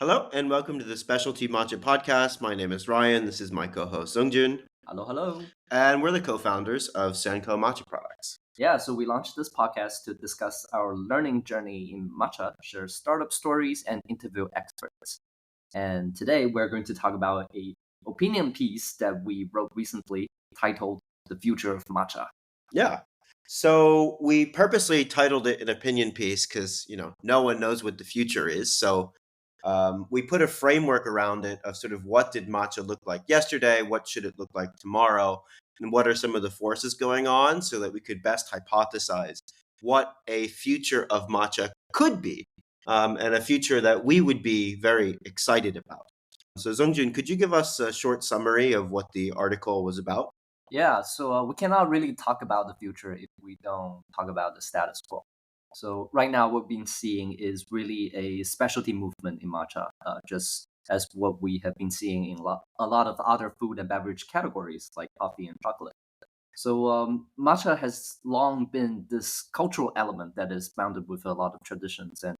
Hello and welcome to the Specialty Matcha Podcast. My name is Ryan. This is my co-host Sungjun, Hello, hello. and we're the co-founders of Senko Matcha Products. Yeah, so we launched this podcast to discuss our learning journey in matcha, share startup stories, and interview experts. And today we're going to talk about a opinion piece that we wrote recently titled "The Future of Matcha." Yeah. So we purposely titled it an opinion piece because no one knows what the future is. So we put a framework around it of sort of what did matcha look like yesterday, what should it look like tomorrow, and what are some of the forces going on, so that we could best hypothesize what a future of matcha could be, and a future that we would be very excited about. So Zongjun, could you give us a short summary of what the article was about? Yeah, so we cannot really talk about the future if we don't talk about the status quo. So right now, what we've been seeing is really a specialty movement in matcha, just as what we have been seeing in a lot of other food and beverage categories like coffee and chocolate. So matcha has long been this cultural element that is bounded with a lot of traditions, and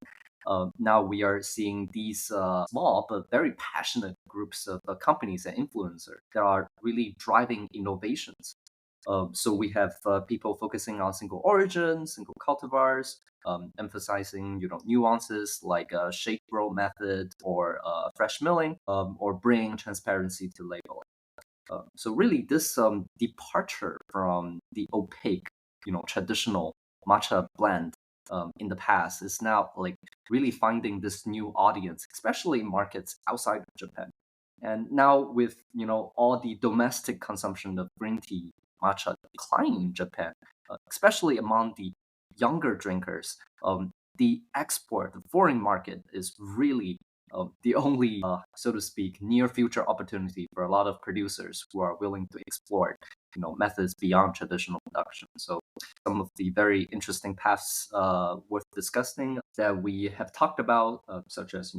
now we are seeing these small but very passionate groups of companies and influencers that are really driving innovations. So we have people focusing on single origin, single cultivars, emphasizing nuances like shake grow method or fresh milling, or bringing transparency to labeling. So really, this departure from the opaque, traditional matcha blend in the past is now like really finding this new audience, especially in markets outside of Japan. And now with all the domestic consumption of green tea matcha declining in Japan, especially among the younger drinkers, the export, the foreign market is really the only, so to speak, near future opportunity for a lot of producers who are willing to explore, methods beyond traditional production. So some of the very interesting paths worth discussing that we have talked about, such as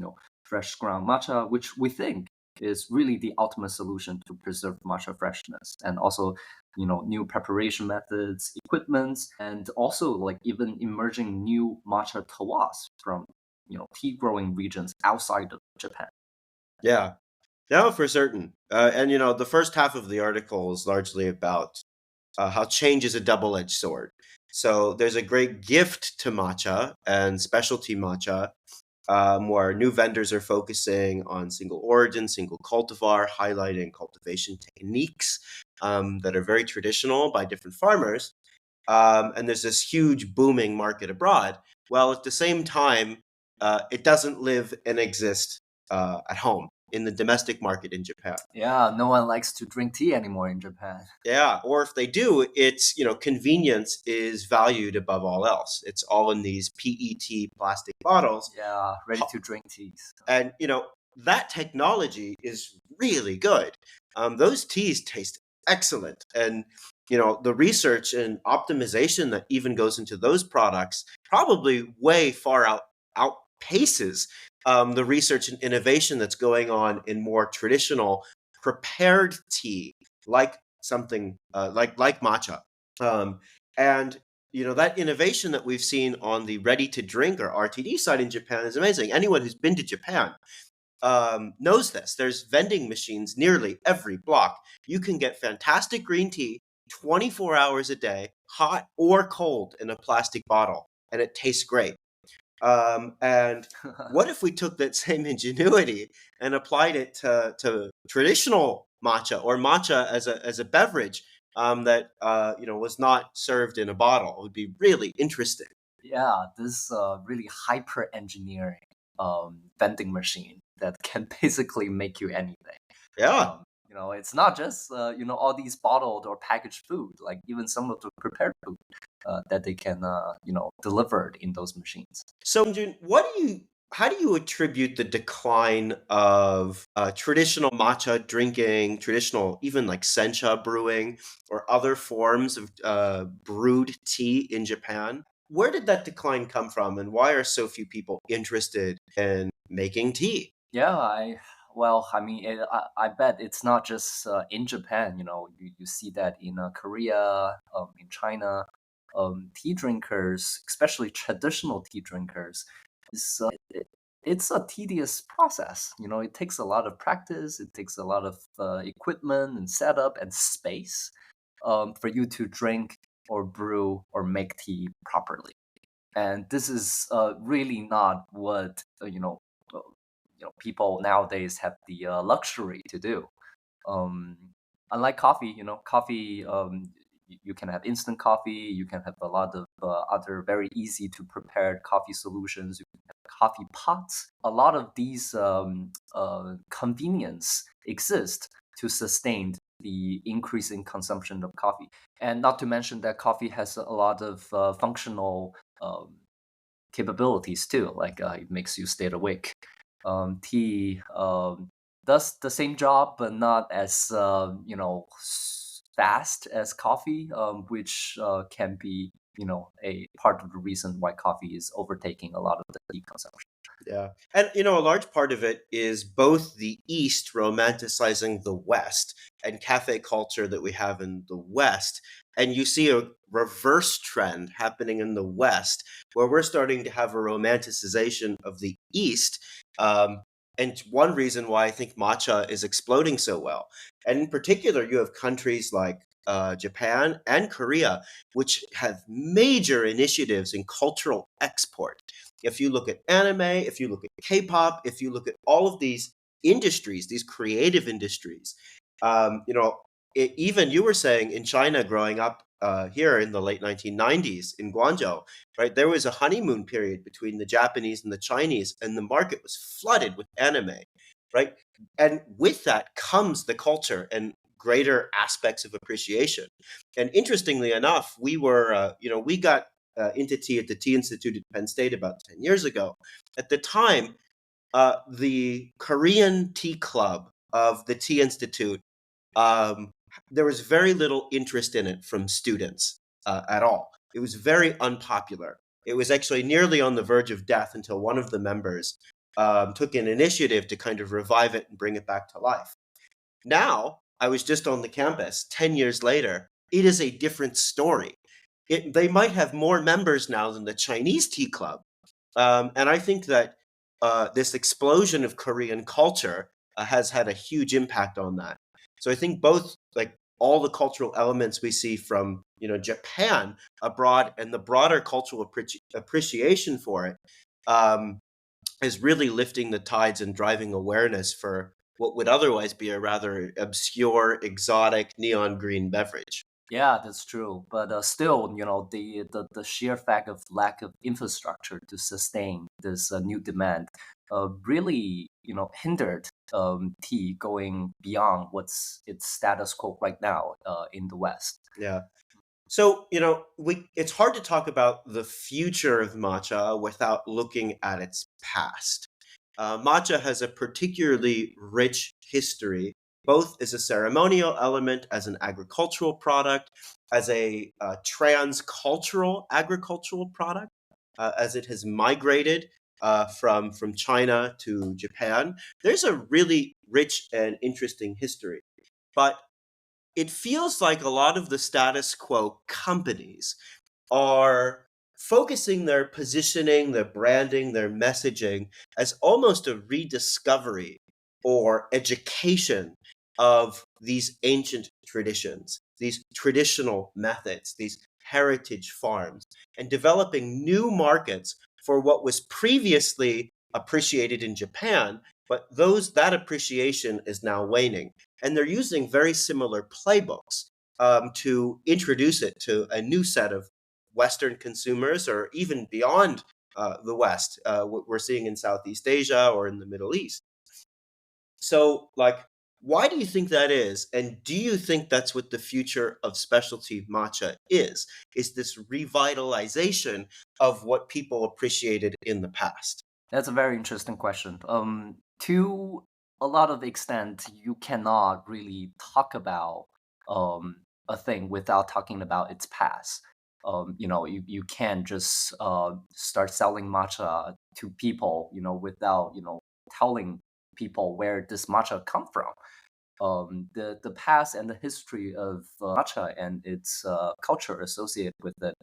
fresh ground matcha, which we think is really the ultimate solution to preserve matcha freshness, and also new preparation methods, equipments, and also like even emerging new matcha tawas from tea growing regions outside of Japan. Yeah, no, for certain. And the first half of the article is largely about how change is a double-edged sword. So there's a great gift to matcha and specialty matcha, where new vendors are focusing on single origin, single cultivar, highlighting cultivation techniques that are very traditional by different farmers. And there's this huge booming market abroad. Well, at the same time, it doesn't live and exist at home in the domestic market in Japan. Yeah, no one likes to drink tea anymore in Japan. Yeah, or if they do, it's, convenience is valued above all else. It's all in these PET plastic bottles. Yeah, ready to drink teas. And, that technology is really good. Those teas taste excellent. And, the research and optimization that even goes into those products probably way far outpaces the research and innovation that's going on in more traditional prepared tea, like something like matcha. And that innovation that we've seen on the ready to drink or RTD side in Japan is amazing. Anyone who's been to Japan knows this. There's vending machines nearly every block. You can get fantastic green tea 24 hours a day, hot or cold, in a plastic bottle, and it tastes great. And what if we took that same ingenuity and applied it to traditional matcha, or matcha as a beverage that was not served in a bottle? It would be really interesting. Yeah, this really hyper engineering vending machine that can basically make you anything. Yeah. It's not just all these bottled or packaged food, like even some of the prepared food that they can delivered in those machines. So, Jun, how do you attribute the decline of traditional matcha drinking, traditional even like sencha brewing, or other forms of brewed tea in Japan? Where did that decline come from, and why are so few people interested in making tea? Yeah, I mean, I bet it's not just in Japan. You see that in Korea, in China, tea drinkers, especially traditional tea drinkers, is it's a tedious process. It takes a lot of practice. It takes a lot of equipment and setup and space for you to drink or brew or make tea properly. And this is really not what people nowadays have the luxury to do. Um, Unlike coffee, coffee, you can have instant coffee. You can have a lot of other very easy to prepare coffee solutions. You can have coffee pots. A lot of these convenience exist to sustain the increase in consumption of coffee, and not to mention that coffee has a lot of functional capabilities too. Like it makes you stay awake. Tea does the same job, but not as fast as coffee, which can be a part of the reason why coffee is overtaking a lot of the tea consumption. Yeah. And, a large part of it is both the East romanticizing the West and cafe culture that we have in the West. And you see a reverse trend happening in the West where we're starting to have a romanticization of the East. And one reason why I think matcha is exploding so well. And in particular, you have countries like Japan and Korea, which have major initiatives in cultural export. If you look at anime, if you look at K-pop, if you look at all of these industries, these creative industries, even you were saying in China growing up here in the late 1990s in Guangzhou, right? There was a honeymoon period between the Japanese and the Chinese, and the market was flooded with anime, right? And with that comes the culture and greater aspects of appreciation. And interestingly enough, we got into tea at the Tea Institute at Penn State about 10 years ago. At the time, the Korean Tea Club of the Tea Institute, um, there was very little interest in it from students at all. It was very unpopular. It was actually nearly on the verge of death until one of the members took an initiative to kind of revive it and bring it back to life. Now, I was just on the campus 10 years later. It is a different story. They might have more members now than the Chinese tea club. And I think that this explosion of Korean culture has had a huge impact on that. So I think both like all the cultural elements we see from Japan abroad and the broader cultural appreciation for it um, is really lifting the tides and driving awareness for what would otherwise be a rather obscure, exotic neon green beverage. Yeah, that's true. But still, the sheer fact of lack of infrastructure to sustain this new demand really, hindered tea going beyond what's its status quo right now in the West. Yeah. So, it's hard to talk about the future of matcha without looking at its past. Matcha has a particularly rich history, both as a ceremonial element, as an agricultural product, as a transcultural agricultural product, as it has migrated from China to Japan. There's a really rich and interesting history. But it feels like a lot of the status quo companies are focusing their positioning, their branding, their messaging as almost a rediscovery or education of these ancient traditions, these traditional methods, these heritage farms, and developing new markets for what was previously appreciated in Japan, but that appreciation is now waning. And they're using very similar playbooks to introduce it to a new set of Western consumers, or even beyond the West, what we're seeing in Southeast Asia or in the Middle East. So, why do you think that is? And do you think that's what the future of specialty matcha is? Is this revitalization of what people appreciated in the past? That's a very interesting question. To a lot of extent, you cannot really talk about a thing without talking about its past. You can't just start selling matcha to people, without telling people where this matcha come from. The past and the history of matcha and its culture associated with it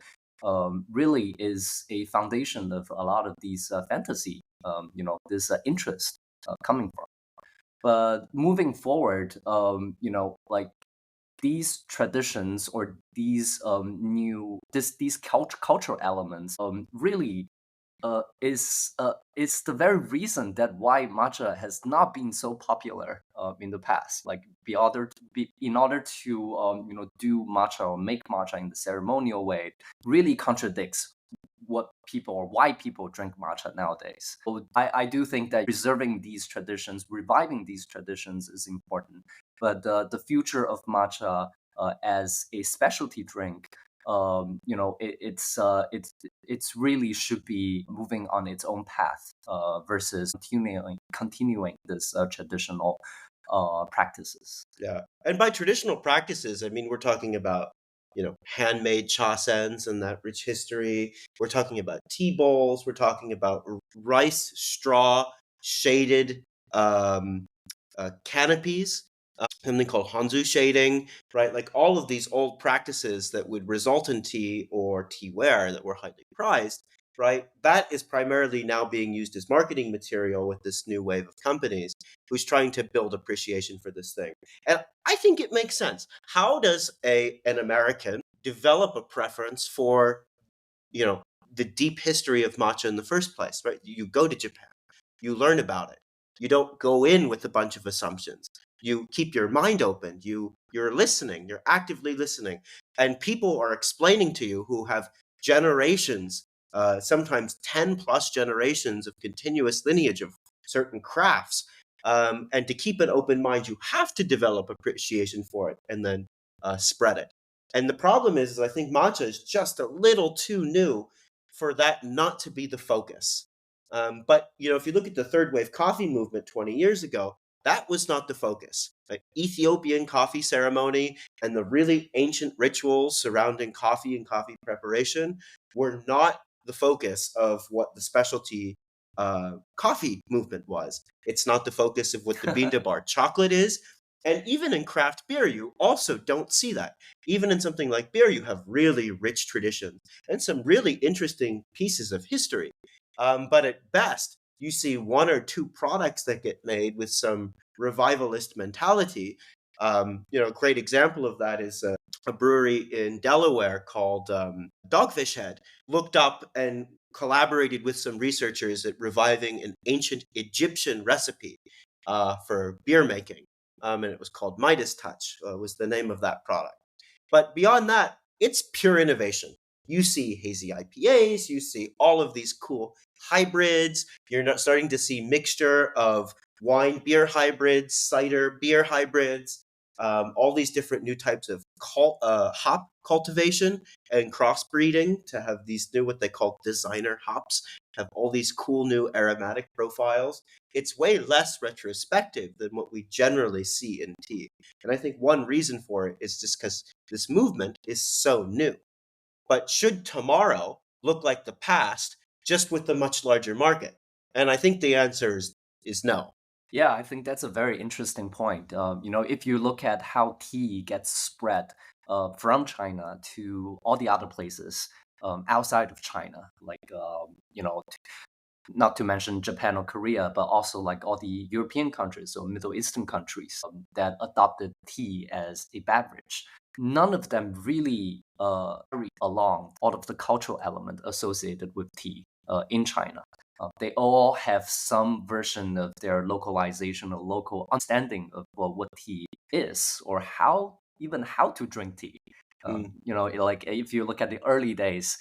really is a foundation of a lot of these fantasy this interest coming from. But moving forward, like these traditions or these these cultural elements really is the very reason that why matcha has not been so popular in the past. Like in order to do matcha or make matcha in the ceremonial way, really contradicts what people or why people drink matcha nowadays. So I do think that preserving these traditions, reviving these traditions is important. But the future of matcha as a specialty drink, it's really should be moving on its own path versus continuing this traditional practices. Yeah. And by traditional practices, I mean, we're talking about, handmade chasens and that rich history. We're talking about tea bowls. We're talking about rice straw shaded canopies, something called Hanzu shading, right? Like all of these old practices that would result in tea or teaware that were highly prized, right? That is primarily now being used as marketing material with this new wave of companies who's trying to build appreciation for this thing. And I think it makes sense. How does an American develop a preference for, you know, the deep history of matcha in the first place, right? You go to Japan, you learn about it. You don't go in with a bunch of assumptions. You keep your mind open. You're listening. You're actively listening, and people are explaining to you who have generations, sometimes 10+ generations of continuous lineage of certain crafts. And to keep an open mind, you have to develop appreciation for it and then spread it. And the problem is I think matcha is just a little too new for that not to be the focus. But if you look at the third wave coffee movement 20 years ago, that was not the focus. Like Ethiopian coffee ceremony and the really ancient rituals surrounding coffee and coffee preparation were not the focus of what the specialty coffee movement was. It's not the focus of what the bean to bar chocolate is. And even in craft beer, you also don't see that. Even in something like beer, you have really rich traditions and some really interesting pieces of history. But at best, you see one or two products that get made with some revivalist mentality. A great example of that is a brewery in Delaware called Dogfish Head. Looked up and collaborated with some researchers at reviving an ancient Egyptian recipe for beer making. And it was called Midas Touch, was the name of that product. But beyond that, it's pure innovation. You see hazy IPAs, you see all of these cool hybrids. You're not starting to see mixture of wine beer hybrids, cider beer hybrids, all these different new types of hop cultivation and crossbreeding to have these new what they call designer hops, have all these cool new aromatic profiles. It's way less retrospective than what we generally see in tea. And I think one reason for it is just because this movement is so new. But should tomorrow look like the past, just with a much larger market? And I think the answer is no. Yeah, I think that's a very interesting point. If you look at how tea gets spread from China to all the other places outside of China, like not to mention Japan or Korea, but also like all the European countries or Middle Eastern countries that adopted tea as a beverage. None of them really carry along all of the cultural element associated with tea in China. They all have some version of their localization or local understanding of what tea is or how to drink tea. Mm. Like if you look at the early days,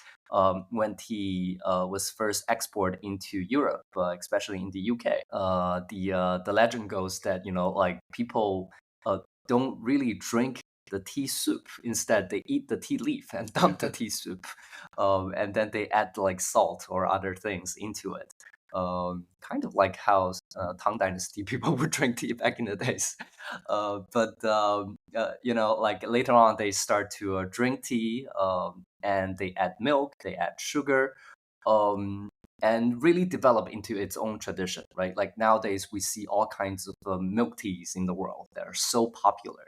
when tea was first exported into Europe, especially in the UK. The legend goes that like people don't really drink the tea soup. Instead, they eat the tea leaf and dump the tea soup, and then they add like salt or other things into it. Kind of like how Tang Dynasty people would drink tea back in the days. But like later on, they start to drink tea, and they add milk, they add sugar, and really develop into its own tradition, right? Like nowadays, we see all kinds of milk teas in the world that are so popular.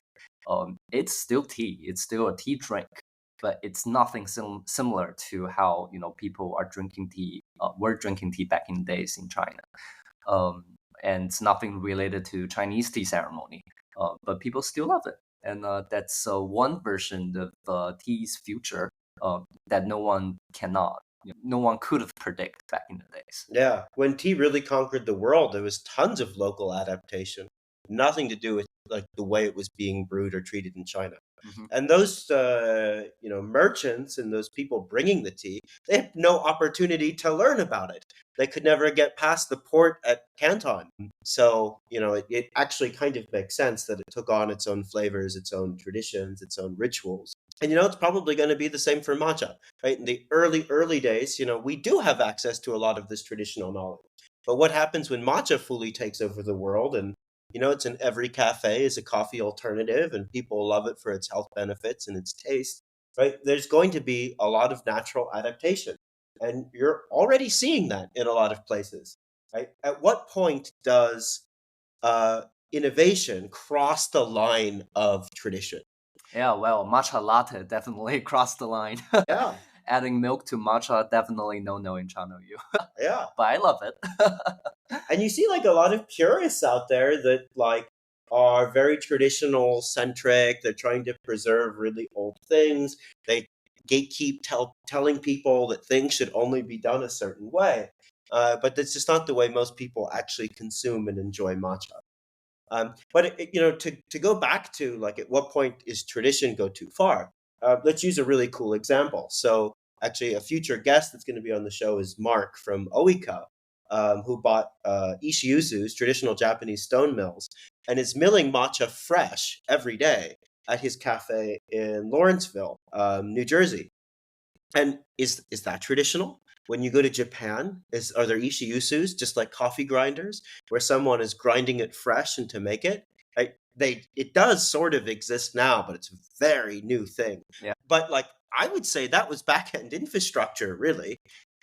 It's still tea, it's still a tea drink, but it's nothing similar to how people are drinking tea. Were drinking tea back in the days in China, um, and it's nothing related to Chinese tea ceremony. But people still love it, and that's one version of tea's future that no one could have predicted back in the days. Yeah, when tea really conquered the world, there was tons of local adaptation, nothing to do with like the way it was being brewed or treated in China. Hmm. And those merchants and those people bringing the tea, they had no opportunity to learn about it. They could never get past the port at Canton. So it actually kind of makes sense that it took on its own flavors, its own traditions, its own rituals. And it's probably going to be the same for matcha, right? In the early days, we do have access to a lot of this traditional knowledge. But what happens when matcha fully takes over the world and it's in every cafe as a coffee alternative and people love it for its health benefits and its taste, right? There's going to be a lot of natural adaptation. And you're already seeing that in a lot of places, right? At what point does uh, innovation cross the line of tradition? Yeah, well, matcha latte definitely crossed the line. Yeah, Adding milk to matcha definitely no in China view, yeah. but I love it. And you see like a lot of purists out there that like are very traditional centric. They're trying to preserve really old things. They gatekeep telling people that things should only be done a certain way. But that's just not the way most people actually consume and enjoy matcha. But to go back to like, at what point is tradition go too far? Let's use a really cool example. So actually, a future guest that's going to be on the show is Mark from Oika, who bought Ishiuzu's traditional Japanese stone mills and is milling matcha fresh every day at his cafe in Lawrenceville, New Jersey. And is that traditional? When you go to Japan, are there ishiyusus just like coffee grinders where someone is grinding it fresh and to make it? It does sort of exist now, but it's a very new thing. Yeah. But like I would say that was back end infrastructure, really.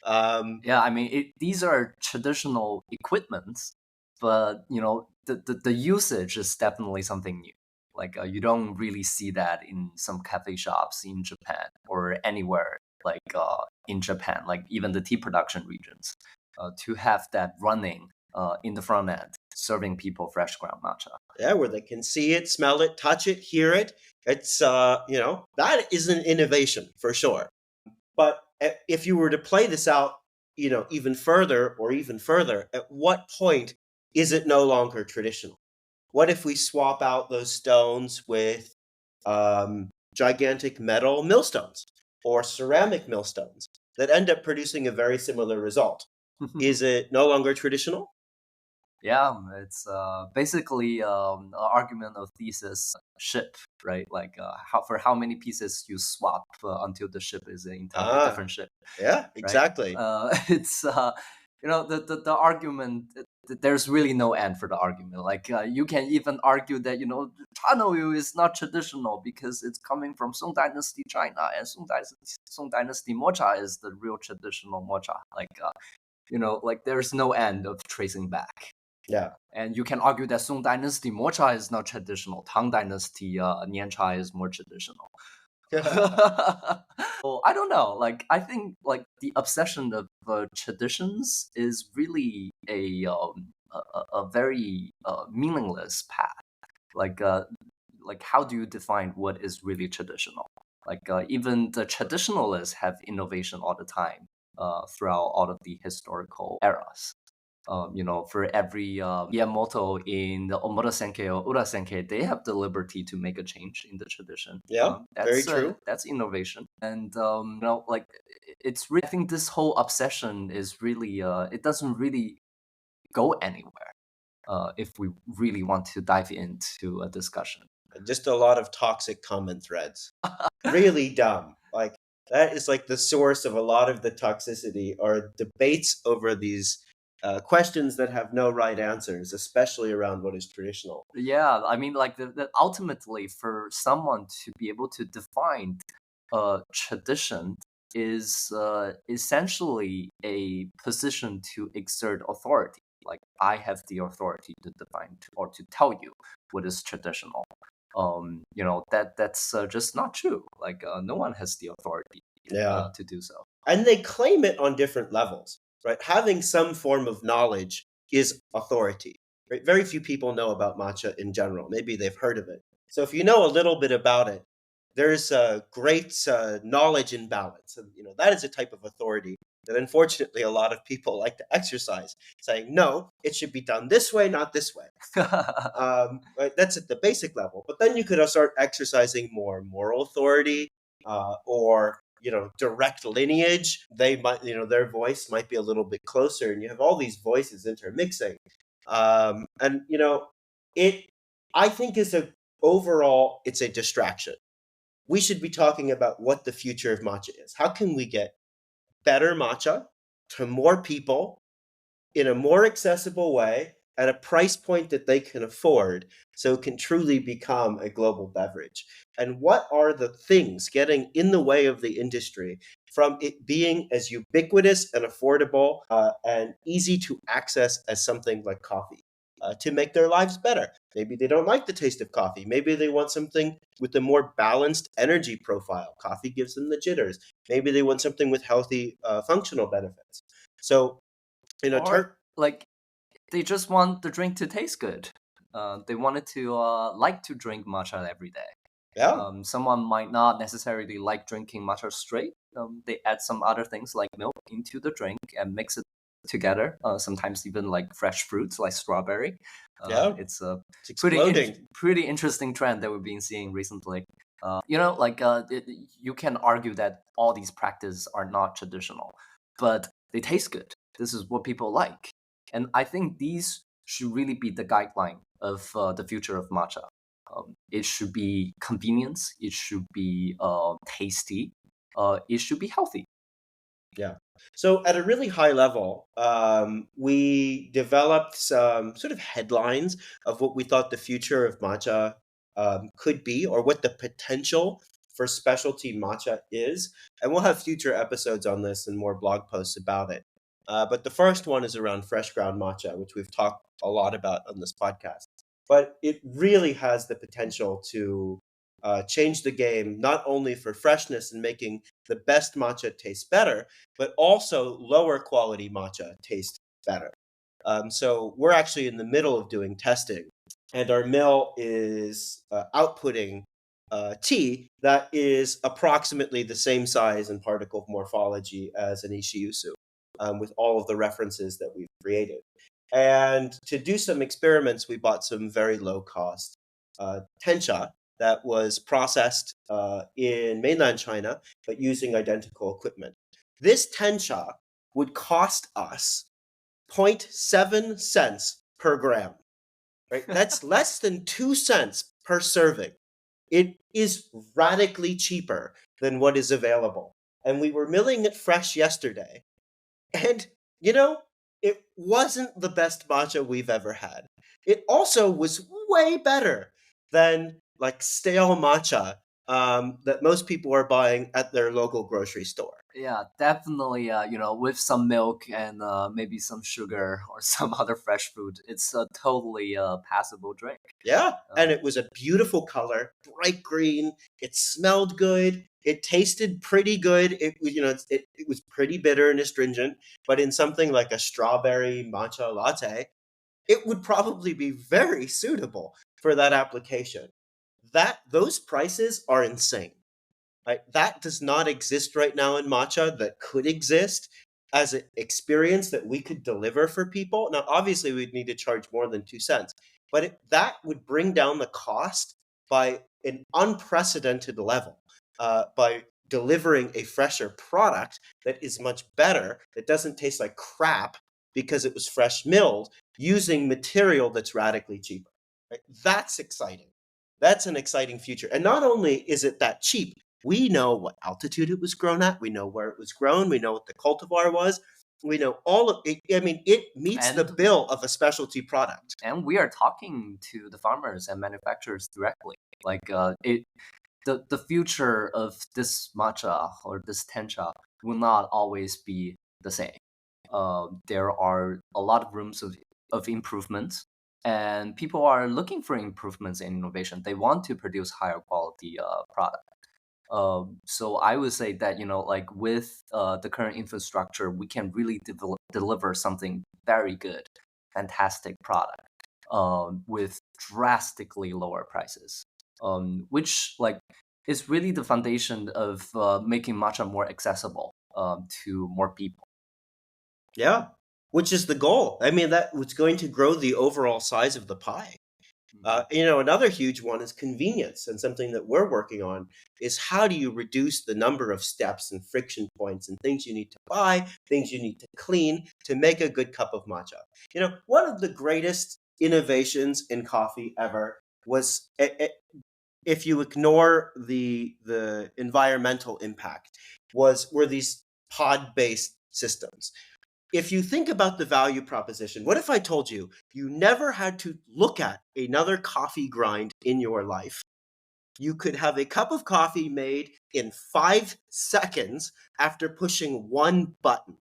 Yeah, I mean, these are traditional equipments, but the usage is definitely something new. Like you don't really see that in some cafe shops in Japan or anywhere like in Japan, like even the tea production regions, to have that running in the front end, serving people fresh ground matcha. Yeah, where they can see it, smell it, touch it, hear it. It's that is an innovation for sure. But if you were to play this out, even further, at what point is it no longer traditional? What if we swap out those stones with gigantic metal millstones or ceramic millstones that end up producing a very similar result? Is it no longer traditional? Yeah, it's basically an argument of thesis ship, right? Like how many pieces you swap until the ship is an entirely Ah, different ship, yeah, right? exactly. It's the argument. There's really no end for the argument. Like you can even argue that Chanoyu is not traditional because it's coming from Song Dynasty China, and Song Dynasty mocha is the real traditional mocha. Like like there's no end of tracing back. Yeah. And you can argue that Song Dynasty mocha is not traditional. Tang Dynasty Nian Cha is more traditional. So I don't know. Like I think like the obsession of traditions is really a very meaningless path. Like how do you define what is really traditional? Like even the traditionalists have innovation all the time throughout all of the historical eras. For every Yamamoto in the Omoto Senkei or Ura Senkei, they have the liberty to make a change in the tradition. Yeah, very true. That's innovation, and like it's. I think this whole obsession is really it doesn't really go anywhere. If we really want to dive into a discussion. Just a lot of toxic comment threads. Really dumb. Like that is like the source of a lot of the toxicity or debates over these questions that have no right answers, especially around what is traditional. Yeah, I mean, like ultimately, for someone to be able to define a tradition is essentially a position to exert authority. Like I have the authority to define or to tell you what is traditional. that's just not true. Like no one has the authority Yeah. to do so. And they claim it on different levels, right? Having some form of knowledge is authority, right? Very few people know about matcha in general. Maybe they've heard of it. So if you know a little bit about it, there's a great knowledge imbalance, and that is a type of authority that unfortunately a lot of people like to exercise, saying no, it should be done this way, not this way. Right? That's at the basic level. But then you could start exercising more moral authority, or direct lineage. They might, their voice might be a little bit closer, and you have all these voices intermixing. And it, I think, is a overall, it's a distraction. We should be talking about what the future of matcha is. How can we get better matcha to more people in a more accessible way at a price point that they can afford, so it can truly become a global beverage? And what are the things getting in the way of the industry from it being as ubiquitous and affordable and easy to access as something like coffee, to make their lives better? Maybe they don't like the taste of coffee. Maybe they want something with a more balanced energy profile. Coffee gives them the jitters. Maybe they want something with healthy functional benefits. So in a Or turn, like they just want the drink to taste good. They wanted to like to drink matcha every day. yeah, Someone might not necessarily like drinking matcha straight. They add some other things like milk into the drink and mix it together. Sometimes even like fresh fruits like strawberry. yeah, It's a it's pretty exploding. pretty interesting trend that we've been seeing recently. You can argue that all these practices are not traditional, but they taste good. This is what people like, and I think these should really be the guideline of the future of matcha. It should be convenience. It should be tasty. It should be healthy. Yeah. So at a really high level, we developed some sort of headlines of what we thought the future of matcha could be, or what the potential for specialty matcha is. And we'll have future episodes on this and more blog posts about it. But the first one is around fresh ground matcha, which we've talked a lot about on this podcast. But it really has the potential to change the game, not only for freshness and making the best matcha taste better, but also lower quality matcha taste better. So we're actually in the middle of doing testing, and our mill is outputting tea that is approximately the same size and particle morphology as an Ishiusu, with all of the references that we've created. And to do some experiments, we bought some very low cost tencha that was processed in mainland China, but using identical equipment. This tencha would cost us 0.7 cents per gram, right? That's less than 2 cents per serving. It is radically cheaper than what is available. And we were milling it fresh yesterday. And, you know, it wasn't the best matcha we've ever had. It also was way better than like stale matcha that most people are buying at their local grocery store. Yeah, definitely. With some milk and maybe some sugar or some other fresh fruit, it's a totally passable drink. Yeah, and Um, it was a beautiful color, bright green. It smelled good. It tasted pretty good. It was pretty bitter and astringent, but in something like a strawberry matcha latte, it would probably be very suitable for that application. Those prices are insane. Right? That does not exist right now in matcha, that could exist as an experience that we could deliver for people. Now, obviously, we'd need to charge more than 2 cents, but that would bring down the cost by an unprecedented level, by delivering a fresher product that is much better, that doesn't taste like crap because it was fresh milled, using material that's radically cheaper. Right? That's exciting. That's an exciting future. And not only is it that cheap, we know what altitude it was grown at. We know where it was grown. We know what the cultivar was. We know all of it. I mean, it meets the and bill of a specialty product. and we are talking to the farmers and manufacturers directly. Like the future of this matcha or this tencha will not always be the same. There are a lot of rooms of improvement. and people are looking for improvements in innovation. They want to produce higher quality product. So I would say that, like with the current infrastructure, we can really deliver something very good, fantastic product with drastically lower prices, which like is really the foundation of making matcha more accessible to more people. Yeah, which is the goal. I mean, that was going to grow the overall size of the pie. Mhm. Another huge one is convenience, and something that we're working on is how do you reduce the number of steps and friction points and things you need to buy, things you need to clean to make a good cup of matcha. One of the greatest innovations in coffee ever was, if you ignore the environmental impact, were these pod based systems. If you think about the value proposition, what if I told you you never had to look at another coffee grind in your life? You could have a cup of coffee made in 5 seconds after pushing one button.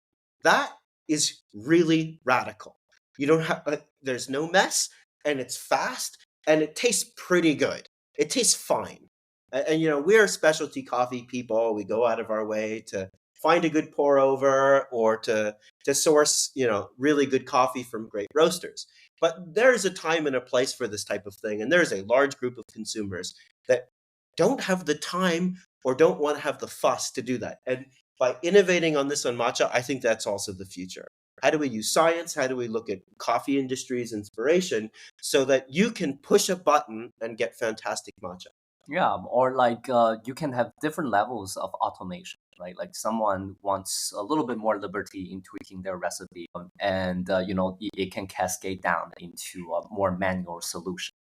That is really radical. You don't have, there's no mess, and it's fast, and it tastes pretty good. It tastes fine. We're specialty coffee people. We go out of our way to find a good pour over or to source, really good coffee from great roasters. But there's a time and a place for this type of thing, and there's a large group of consumers that don't have the time or don't want to have the fuss to do that. And by innovating on this on matcha, I think that's also the future. How do we use science? How do we look at coffee industry's inspiration so that you can push a button and get fantastic matcha? Yeah, or like you can have different levels of automation, right? Like someone wants a little bit more liberty in tweaking their recipe, and it can cascade down into a more manual solution.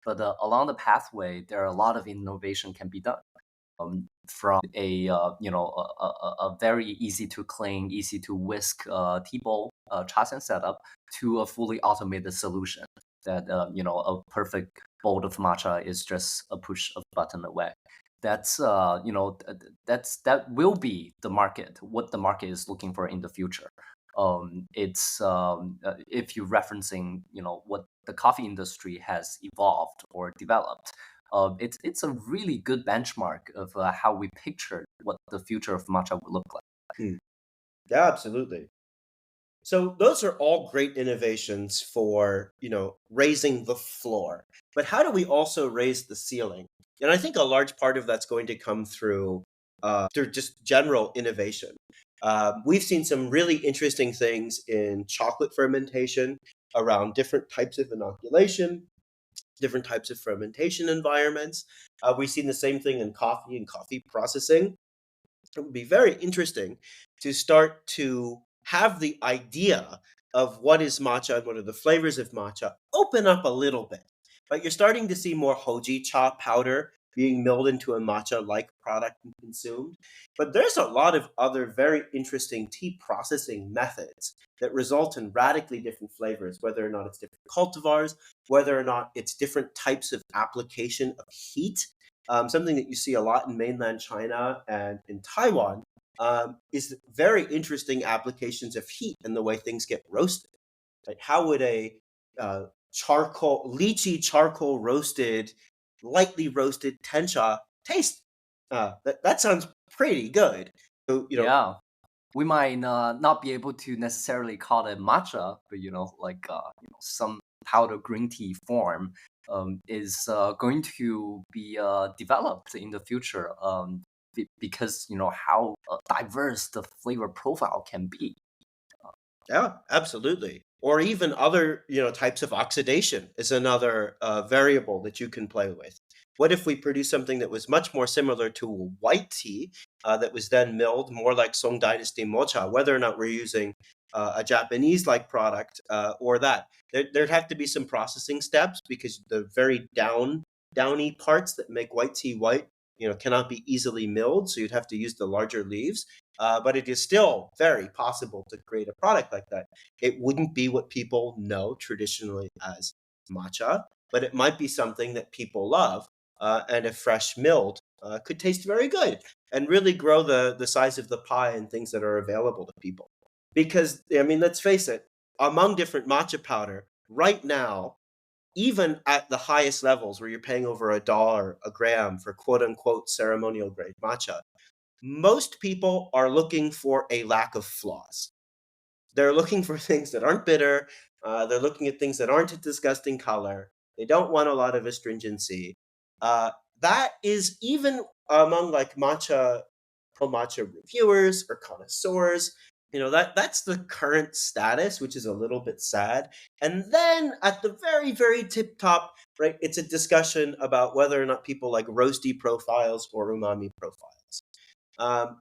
But along the pathway, there are a lot of innovation can be done. From a a very easy to clean, easy to whisk tea bowl chasen setup to a fully automated solution that a perfect bowl of matcha is just a push of button away. That's that will be the market, what the market is looking for in the future. It's if you're referencing what the coffee industry has evolved or developed, it's a really good benchmark of how we pictured what the future of matcha would look like. Hmm. Yeah, absolutely. So those are all great innovations for, raising the floor. But how do we also raise the ceiling? And I think a large part of that's going to come through just general innovation. We've seen some really interesting things in chocolate fermentation around different types of inoculation, different types of fermentation environments. We've seen the same thing in coffee and coffee processing. It would be very interesting to start to have the idea of what is matcha and what are the flavors of matcha open up a little bit. But you're starting to see more hoji cha powder being milled into a matcha like product and consumed. But there's a lot of other very interesting tea processing methods that result in radically different flavors, whether or not it's different cultivars, whether or not it's different types of application of heat. Something that you see a lot in mainland China and in Taiwan is very interesting applications of heat and the way things get roasted. Like how would a lychee charcoal roasted, lightly roasted tencha taste? That sounds pretty good. So, Yeah, we might not be able to necessarily call it matcha, but like some powder green tea form is going to be developed in the future. Because how diverse the flavor profile can be. yeah, absolutely. Or even other, types of oxidation is another variable that you can play with. What if we produce something that was much more similar to a white tea that was then milled more like Song Dynasty mocha, whether or not we're using a Japanese-like product or that. There'd have to be some processing steps because the very downy parts that make white tea white, cannot be easily milled. So you'd have to use the larger leaves. But it is still very possible to create a product like that. It wouldn't be what people know traditionally as matcha, but it might be something that people love, and if fresh milled, could taste very good and really grow the size of the pie and things that are available to people. Because I mean, let's face it, among different matcha powder right now. even at the highest levels where you're paying over $1 a gram for quote unquote ceremonial grade matcha, most people are looking for a lack of flaws. They're looking for things that aren't bitter. They're looking at things that aren't a disgusting color. They don't want a lot of astringency. Uh, that is even among like matcha reviewers or connoisseurs. That's the current status, which is a little bit sad. And then at the very, very tip top, right, it's a discussion about whether or not people like roasty profiles or umami profiles.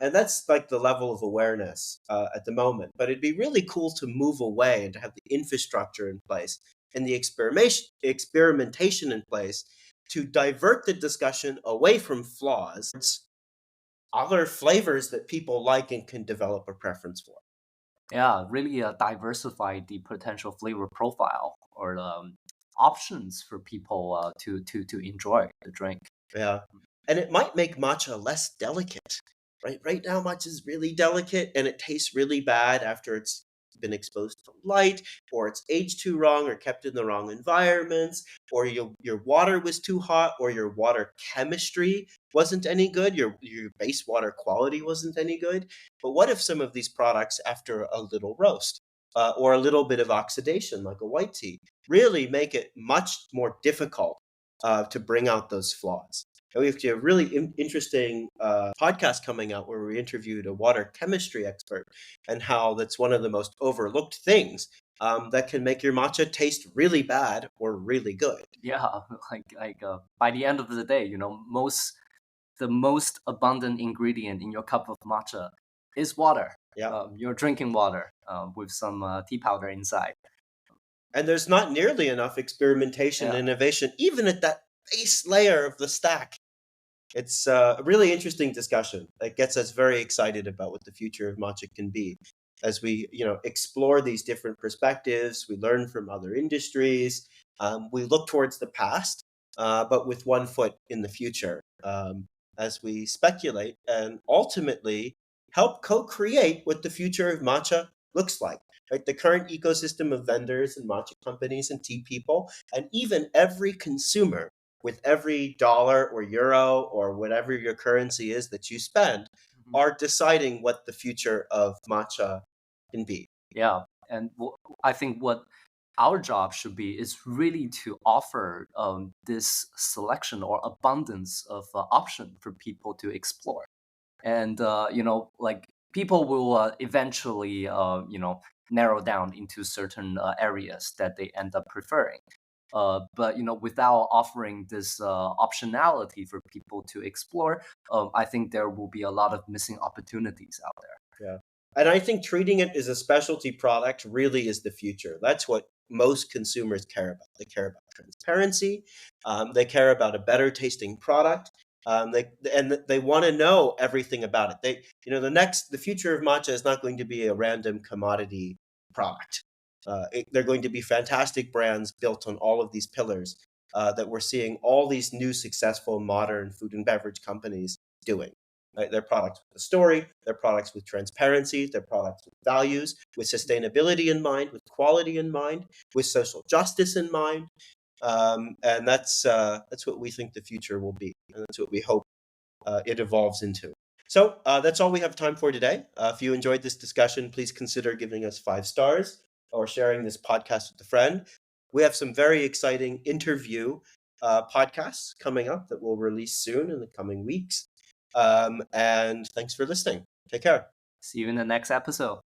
And that's like the level of awareness at the moment. But it'd be really cool to move away and to have the infrastructure in place and the experimentation in place to divert the discussion away from flaws towards other flavors that people like and can develop a preference for. Yeah, really diversify the potential flavor profile or options for people to enjoy the drink. Yeah. And it might make matcha less delicate, right? Right now, matcha is really delicate and it tastes really bad after it's been exposed to light, or it's aged too wrong, or kept in the wrong environments, or your water was too hot, or your water chemistry wasn't any good, your base water quality wasn't any good. But what if some of these products, after a little roast, or a little bit of oxidation, like a white tea, really make it much more difficult to bring out those flaws? And we have a really interesting podcast coming out where we interviewed a water chemistry expert, and how that's one of the most overlooked things that can make your matcha taste really bad or really good. Yeah, by the end of the day, the most abundant ingredient in your cup of matcha is water. Yeah. You're drinking water with some tea powder inside. And there's not nearly enough experimentation Yeah. and innovation, even at that base layer of the stack. It's a really interesting discussion that gets us very excited about what the future of matcha can be. As we, explore these different perspectives, we learn from other industries. We look towards the past, but with one foot in the future, as we speculate and ultimately help co-create what the future of matcha looks like. Right, the current ecosystem of vendors and matcha companies and tea people, and even every consumer with every dollar or euro or whatever your currency is that you spend, Mhm. are deciding what the future of matcha can be. Yeah, and I think what our job should be is really to offer this selection or abundance of option for people to explore. And like people will eventually narrow down into certain areas that they end up preferring, but without offering this optionality for people to explore, I think there will be a lot of missing opportunities out there. Yeah. And I think treating it as a specialty product really is the future. That's what most consumers care about. They care about transparency. They care about a better tasting product. They want to know everything about it. The future of matcha is not going to be a random commodity product. They're going to be fantastic brands built on all of these pillars that we're seeing all these new successful modern food and beverage companies doing. Right? Their products with a story, their products with transparency, their products with values, with sustainability in mind, with quality in mind, with social justice in mind, and that's what we think the future will be, and that's what we hope it evolves into. So that's all we have time for today. If you enjoyed this discussion, please consider giving us 5 stars or sharing this podcast with a friend. We have some very exciting interview podcasts coming up that we'll release soon in the coming weeks. And thanks for listening. Take care. See you in the next episode.